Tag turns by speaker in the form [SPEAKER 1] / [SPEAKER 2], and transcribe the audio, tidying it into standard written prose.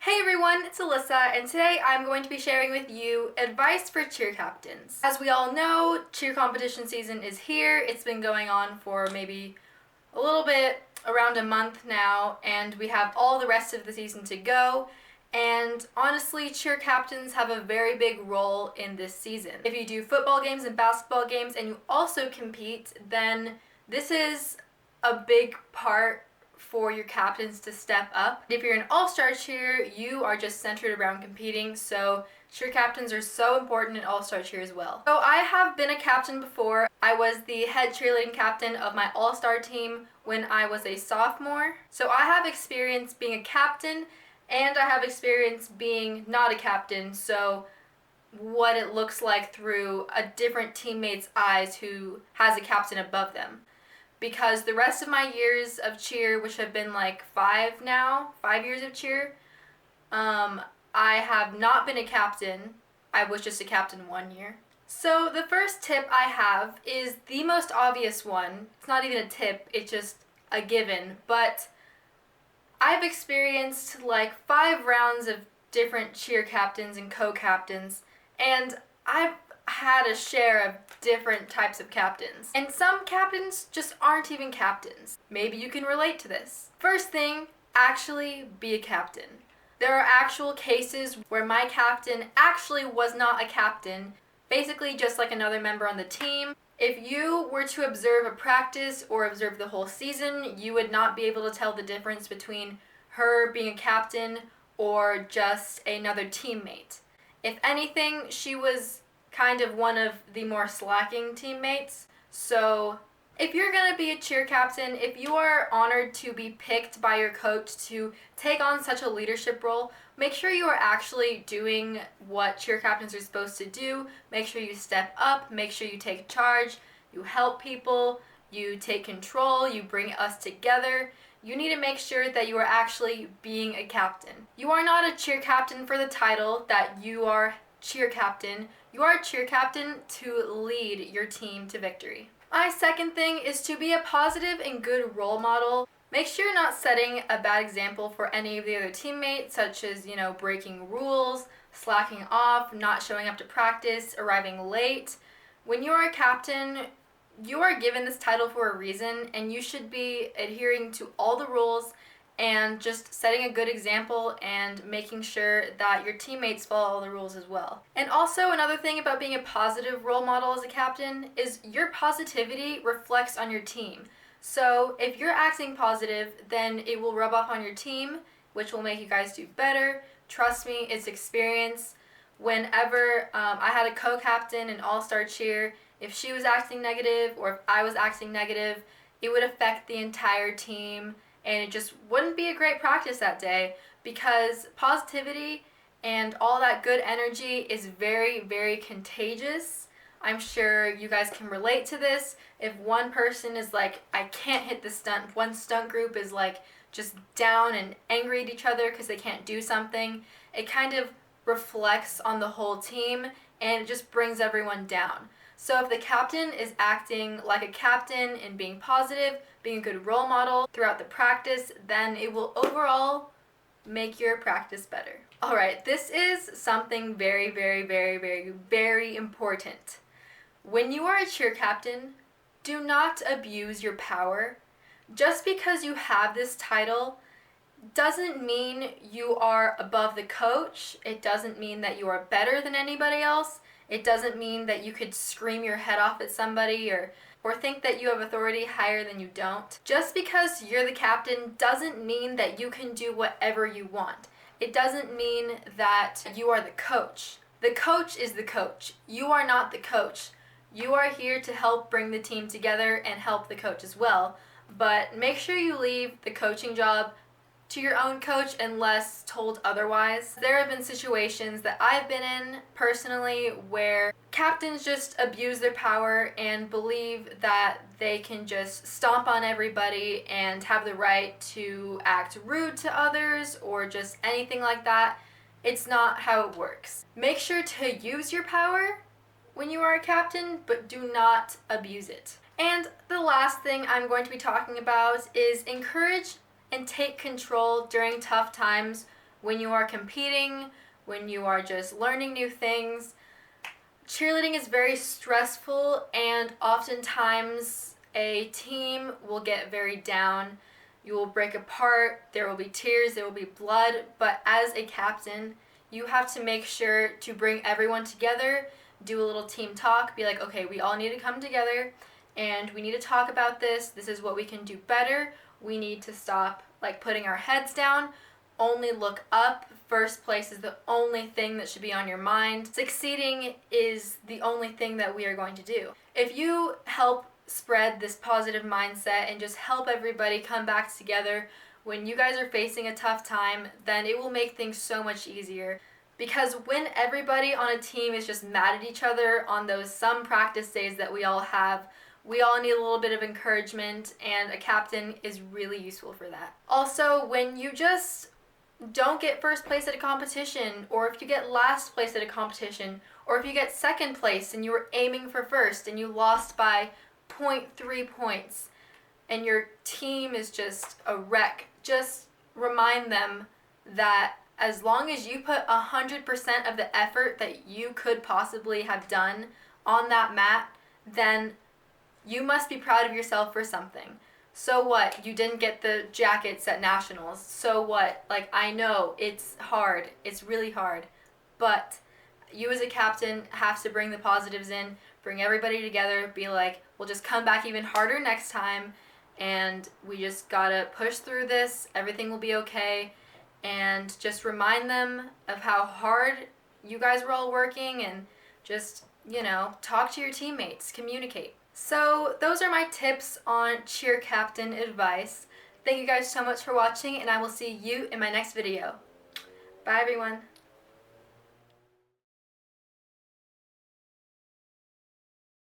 [SPEAKER 1] Hey everyone, it's Alyssa, and today I'm going to be sharing with you advice for cheer captains. As we all know, cheer competition season is here. It's been going on for maybe a little bit, around a month now, and we have all the rest of the season to go. And honestly, cheer captains have a very big role in this season. If you do football games and basketball games and you also compete, then this is a big part for your captains to step up. If you're an all-star cheer, you are just centered around competing, so cheer captains are so important in all-star cheer as well. So I have been a captain before. I was the head cheerleading captain of my all-star team when I was a sophomore. So I have experience being a captain and I have experience being not a captain, so what it looks like through a different teammate's eyes who has a captain above them. Because the rest of my years of cheer, which have been like 5 years of cheer, I have not been a captain. I was just a captain 1 year. So the first tip I have is the most obvious one. It's not even a tip, it's just a given. But I've experienced like 5 rounds of different cheer captains and co-captains, and I've had a share of different types of captains. And some captains just aren't even captains. Maybe you can relate to this. First thing, actually be a captain. There are actual cases where my captain actually was not a captain, basically just like another member on the team. If you were to observe a practice or observe the whole season, you would not be able to tell the difference between her being a captain or just another teammate. If anything, she was kind of one of the more slacking teammates. So if you're going to be a cheer captain, if you are honored to be picked by your coach to take on such a leadership role, make sure you are actually doing what cheer captains are supposed to do. Make sure you step up, make sure you take charge, you help people, you take control, you bring us together. You need to make sure that you are actually being a captain. You are not a cheer captain for the title that you are cheer captain. You are a cheer captain to lead your team to victory. My second thing is to be a positive and good role model. Make sure you're not setting a bad example for any of the other teammates, such as, breaking rules, slacking off, not showing up to practice, arriving late. When you are a captain, you are given this title for a reason, and you should be adhering to all the rules and just setting a good example and making sure that your teammates follow all the rules as well. And also another thing about being a positive role model as a captain is your positivity reflects on your team. So if you're acting positive, then it will rub off on your team, which will make you guys do better. Trust me, it's experience. Whenever I had a co-captain in all-star cheer, if she was acting negative or if I was acting negative, it would affect the entire team, and it just wouldn't be a great practice that day, because positivity and all that good energy is very, very contagious. I'm sure you guys can relate to this. If one person is like, I can't hit this stunt, one stunt group is like just down and angry at each other because they can't do something, it kind of reflects on the whole team and it just brings everyone down. So if the captain is acting like a captain and being positive, being a good role model throughout the practice, then it will overall make your practice better. Alright, this is something very, very, very, very, very important. When you are a cheer captain, do not abuse your power. Just because you have this title doesn't mean you are above the coach. It doesn't mean that you are better than anybody else. It doesn't mean that you could scream your head off at somebody or think that you have authority higher than you don't. Just because you're the captain doesn't mean that you can do whatever you want. It doesn't mean that you are the coach. The coach is the coach. You are not the coach. You are here to help bring the team together and help the coach as well. But make sure you leave the coaching job to your own coach unless told otherwise. There have been situations that I've been in personally where captains just abuse their power and believe that they can just stomp on everybody and have the right to act rude to others or just anything like that. It's not how it works. Make sure to use your power when you are a captain, but do not abuse it. And the last thing I'm going to be talking about is encourage and take control during tough times when you are competing, when you are just learning new things. Cheerleading is very stressful, and oftentimes a team will get very down. You will break apart, there will be tears, there will be blood, but as a captain, you have to make sure to bring everyone together, do a little team talk, be like, okay, we all need to come together and we need to talk about this. This is what we can do better. We need to stop putting our heads down. Only look up. First place is the only thing that should be on your mind. Succeeding is the only thing that we are going to do. If you help spread this positive mindset and just help everybody come back together when you guys are facing a tough time, then it will make things so much easier. Because when everybody on a team is just mad at each other on those some practice days that we all have, we all need a little bit of encouragement, and a captain is really useful for that. Also, when you just don't get first place at a competition, or if you get last place at a competition, or if you get second place and you were aiming for first and you lost by 0.3 points and your team is just a wreck, just remind them that as long as you put 100% of the effort that you could possibly have done on that mat, then you must be proud of yourself for something. So what? You didn't get the jackets at nationals. So what? I know it's hard. It's really hard. But you as a captain have to bring the positives in, bring everybody together, be like, we'll just come back even harder next time, and we just gotta push through this. Everything will be okay. And just remind them of how hard you guys were all working, and just, talk to your teammates, communicate. So those are my tips on cheer captain advice. Thank you guys so much for watching, and I will see you in my next video. Bye everyone.